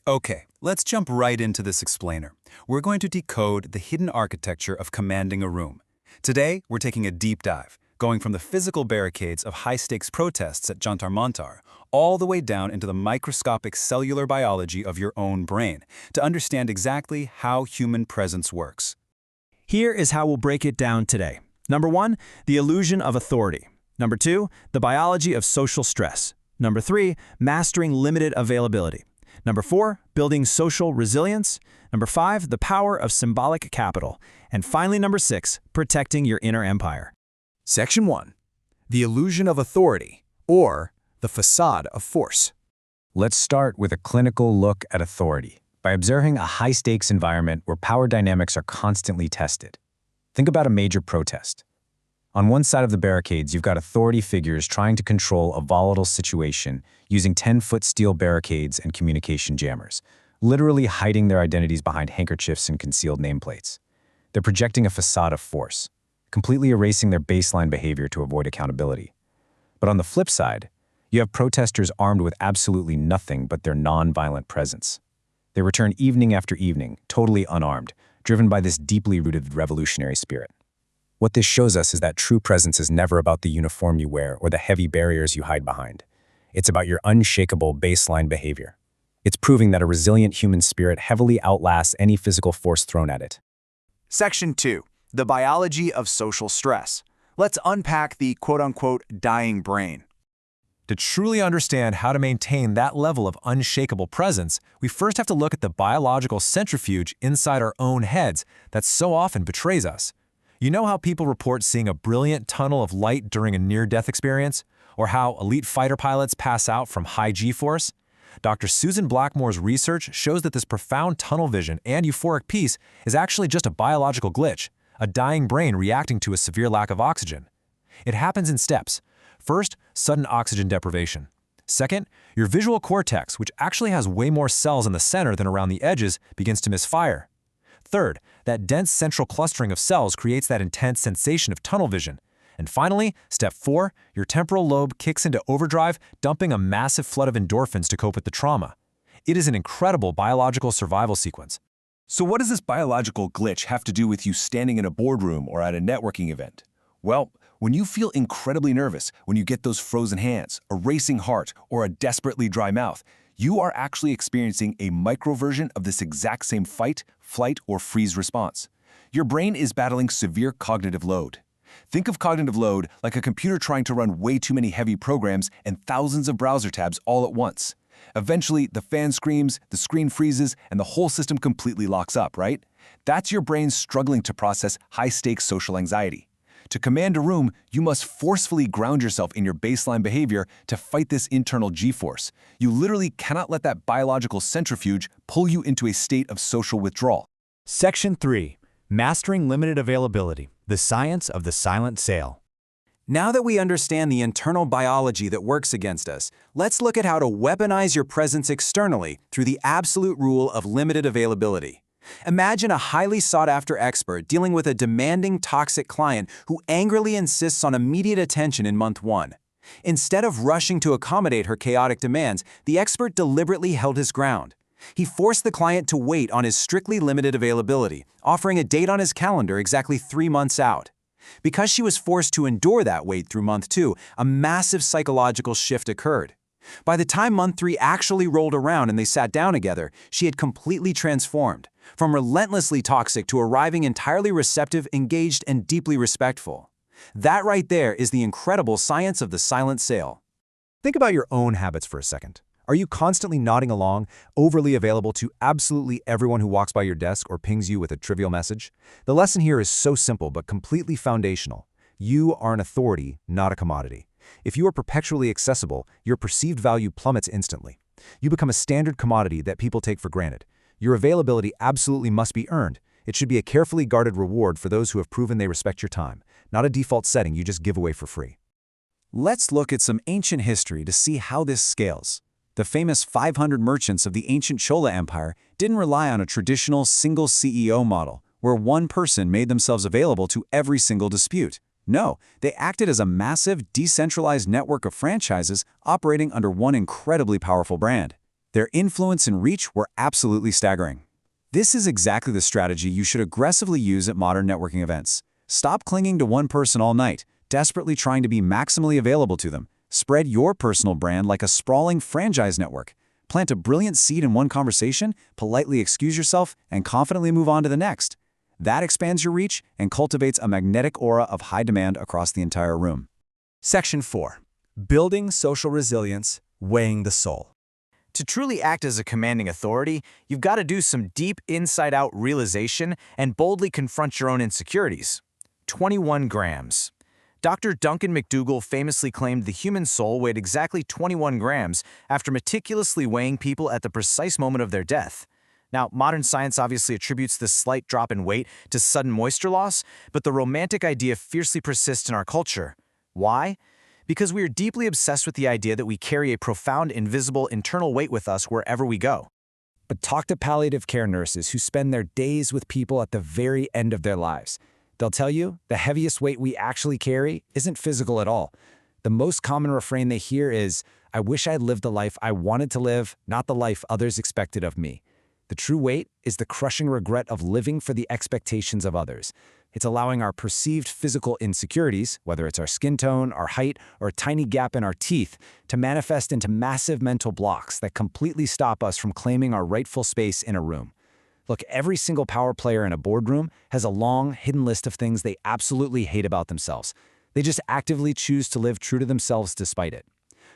Okay, let's jump right into this explainer. We're going to decode the hidden architecture of commanding a room. Today, we're taking a deep dive, going from the physical barricades of high-stakes protests at Jantar Mantar, all the way down into the microscopic cellular biology of your own brain, to understand exactly how human presence works. Here is how we'll break it down today. Number 1, the illusion of authority. Number 2, the biology of social stress. Number 3, mastering limited availability. Number 4, building social resilience. Number 5, the power of symbolic capital. And finally, number 6, protecting your inner empire. Section 1. The illusion of authority, or the facade of force. Let's start with a clinical look at authority by observing a high-stakes environment where power dynamics are constantly tested. Think about a major protest. On one side of the barricades, you've got authority figures trying to control a volatile situation using 10-foot steel barricades and communication jammers, literally hiding their identities behind handkerchiefs and concealed nameplates. They're projecting a facade of force, completely erasing their baseline behavior to avoid accountability. But on the flip side, you have protesters armed with absolutely nothing but their non-violent presence. They return evening after evening, totally unarmed, driven by this deeply rooted revolutionary spirit. What this shows us is that true presence is never about the uniform you wear or the heavy barriers you hide behind. It's about your unshakable baseline behavior. It's proving that a resilient human spirit heavily outlasts any physical force thrown at it. Section 2. The biology of social stress. Let's unpack the quote-unquote dying brain. To truly understand how to maintain that level of unshakable presence, we first have to look at the biological centrifuge inside our own heads that so often betrays us. You know how people report seeing a brilliant tunnel of light during a near-death experience? Or how elite fighter pilots pass out from high G-force? Dr. Susan Blackmore's research shows that this profound tunnel vision and euphoric peace is actually just a biological glitch, a dying brain reacting to a severe lack of oxygen. It happens in steps. First, sudden oxygen deprivation. Second, your visual cortex, which actually has way more cells in the center than around the edges, begins to misfire. Third, that dense central clustering of cells creates that intense sensation of tunnel vision. And finally, step 4, your temporal lobe kicks into overdrive, dumping a massive flood of endorphins to cope with the trauma. It is an incredible biological survival sequence. So what does this biological glitch have to do with you standing in a boardroom or at a networking event? Well, when you feel incredibly nervous, when you get those frozen hands, a racing heart, or a desperately dry mouth, you are actually experiencing a microversion of this exact same fight, flight, or freeze response. Your brain is battling severe cognitive load. Think of cognitive load like a computer trying to run way too many heavy programs and thousands of browser tabs all at once. Eventually, the fan screams, the screen freezes, and the whole system completely locks up, right? That's your brain struggling to process high-stakes social anxiety. To command a room, you must forcefully ground yourself in your baseline behavior to fight this internal G-force. You literally cannot let that biological centrifuge pull you into a state of social withdrawal. Section 3. Mastering limited availability. The science of the silent sale. Now that we understand the internal biology that works against us, let's look at how to weaponize your presence externally through the absolute rule of limited availability. Imagine a highly sought-after expert dealing with a demanding, toxic client who angrily insists on immediate attention in month 1. Instead of rushing to accommodate her chaotic demands, the expert deliberately held his ground. He forced the client to wait on his strictly limited availability, offering a date on his calendar exactly 3 months out. Because she was forced to endure that wait through month 2, a massive psychological shift occurred. By the time month 3 actually rolled around and they sat down together, she had completely transformed, from relentlessly toxic to arriving entirely receptive, engaged, and deeply respectful. That right there is the incredible science of the silent sale. Think about your own habits for a second. Are you constantly nodding along, overly available to absolutely everyone who walks by your desk or pings you with a trivial message? The lesson here is so simple but completely foundational. You are an authority, not a commodity. If you are perpetually accessible, your perceived value plummets instantly. You become a standard commodity that people take for granted. Your availability absolutely must be earned. It should be a carefully guarded reward for those who have proven they respect your time, not a default setting you just give away for free. Let's look at some ancient history to see how this scales. The famous 500 merchants of the ancient Chola Empire didn't rely on a traditional single CEO model, where one person made themselves available to every single dispute. No, they acted as a massive, decentralized network of franchises operating under one incredibly powerful brand. Their influence and reach were absolutely staggering. This is exactly the strategy you should aggressively use at modern networking events. Stop clinging to one person all night, desperately trying to be maximally available to them. Spread your personal brand like a sprawling franchise network. Plant a brilliant seed in one conversation, politely excuse yourself, and confidently move on to the next. That expands your reach and cultivates a magnetic aura of high demand across the entire room. Section 4. Building social resilience, weighing the soul. To truly act as a commanding authority, you've got to do some deep inside-out realization and boldly confront your own insecurities. 21 grams. Dr. Duncan McDougall famously claimed the human soul weighed exactly 21 grams after meticulously weighing people at the precise moment of their death. Now, modern science obviously attributes this slight drop in weight to sudden moisture loss, but the romantic idea fiercely persists in our culture. Why? Because we are deeply obsessed with the idea that we carry a profound, invisible, internal weight with us wherever we go. But talk to palliative care nurses who spend their days with people at the very end of their lives. They'll tell you the heaviest weight we actually carry isn't physical at all. The most common refrain they hear is, "I wish I'd lived the life I wanted to live, not the life others expected of me." The true weight is the crushing regret of living for the expectations of others. It's allowing our perceived physical insecurities, whether it's our skin tone, our height, or a tiny gap in our teeth, to manifest into massive mental blocks that completely stop us from claiming our rightful space in a room. Look, every single power player in a boardroom has a long, hidden list of things they absolutely hate about themselves. They just actively choose to live true to themselves despite it.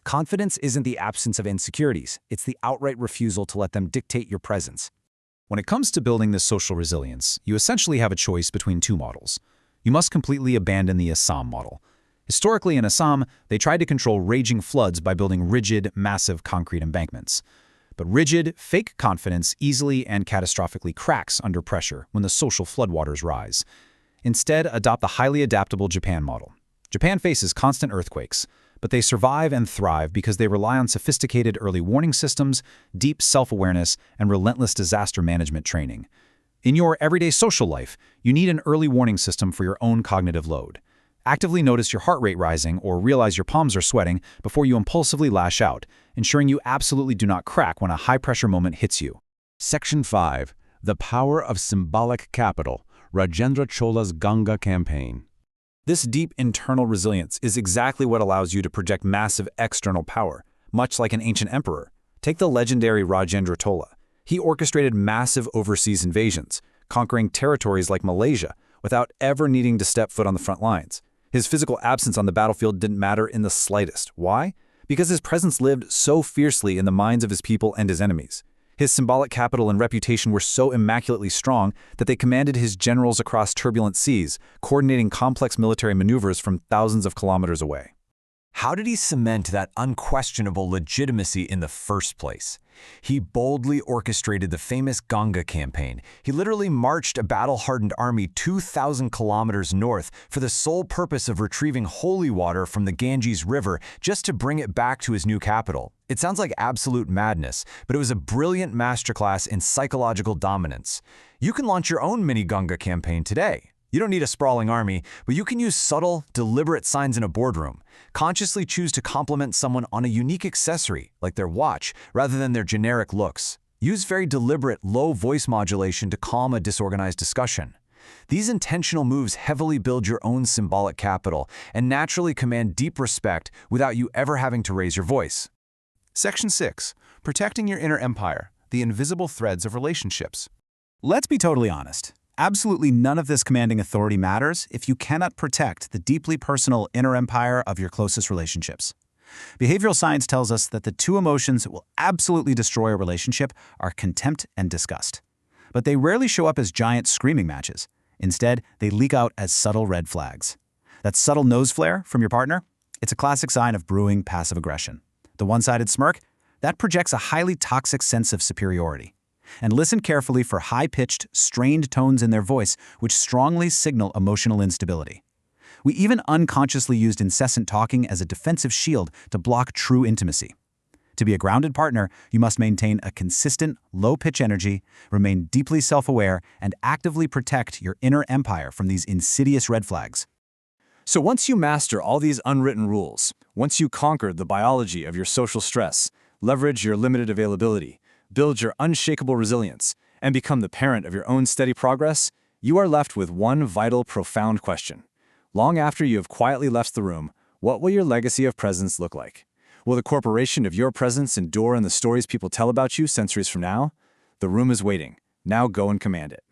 Confidence isn't the absence of insecurities, it's the outright refusal to let them dictate your presence. When it comes to building this social resilience, you essentially have a choice between two models. You must completely abandon the Assam model. Historically in Assam, they tried to control raging floods by building rigid, massive concrete embankments. But rigid, fake confidence easily and catastrophically cracks under pressure when the social floodwaters rise. Instead, adopt the highly adaptable Japan model. Japan faces constant earthquakes, but they survive and thrive because they rely on sophisticated early warning systems, deep self-awareness, and relentless disaster management training. In your everyday social life, you need an early warning system for your own cognitive load. Actively notice your heart rate rising or realize your palms are sweating before you impulsively lash out, ensuring you absolutely do not crack when a high-pressure moment hits you. Section 5. The Power of Symbolic Capital, Rajendra Chola's Ganga Campaign. This deep internal resilience is exactly what allows you to project massive external power, much like an ancient emperor. Take the legendary Rajendra Chola. He orchestrated massive overseas invasions, conquering territories like Malaysia without ever needing to step foot on the front lines. His physical absence on the battlefield didn't matter in the slightest. Why? Because his presence lived so fiercely in the minds of his people and his enemies. His symbolic capital and reputation were so immaculately strong that they commanded his generals across turbulent seas, coordinating complex military maneuvers from thousands of kilometers away. How did he cement that unquestionable legitimacy in the first place? He boldly orchestrated the famous Ganga campaign. He literally marched a battle-hardened army 2,000 kilometers north for the sole purpose of retrieving holy water from the Ganges River just to bring it back to his new capital. It sounds like absolute madness, but it was a brilliant masterclass in psychological dominance. You can launch your own mini Ganga campaign today. You don't need a sprawling army, but you can use subtle, deliberate signs in a boardroom. Consciously choose to compliment someone on a unique accessory, like their watch, rather than their generic looks. Use very deliberate, low voice modulation to calm a disorganized discussion. These intentional moves heavily build your own symbolic capital and naturally command deep respect without you ever having to raise your voice. Section 6. Protecting your inner empire, the invisible threads of relationships. Let's be totally honest. Absolutely none of this commanding authority matters if you cannot protect the deeply personal inner empire of your closest relationships. Behavioral science tells us that the two emotions that will absolutely destroy a relationship are contempt and disgust. But they rarely show up as giant screaming matches. Instead, they leak out as subtle red flags. That subtle nose flare from your partner? It's a classic sign of brewing passive aggression. The one-sided smirk? That projects a highly toxic sense of superiority. And listen carefully for high-pitched, strained tones in their voice, which strongly signal emotional instability. We even unconsciously used incessant talking as a defensive shield to block true intimacy. To be a grounded partner, you must maintain a consistent, low-pitch energy, remain deeply self-aware, and actively protect your inner empire from these insidious red flags. So once you master all these unwritten rules, once you conquer the biology of your social stress, leverage your limited availability, build your unshakable resilience, and become the parent of your own steady progress, you are left with one vital, profound question. Long after you have quietly left the room, what will your legacy of presence look like? Will the corporation of your presence endure in the stories people tell about you centuries from now? The room is waiting. Now go and command it.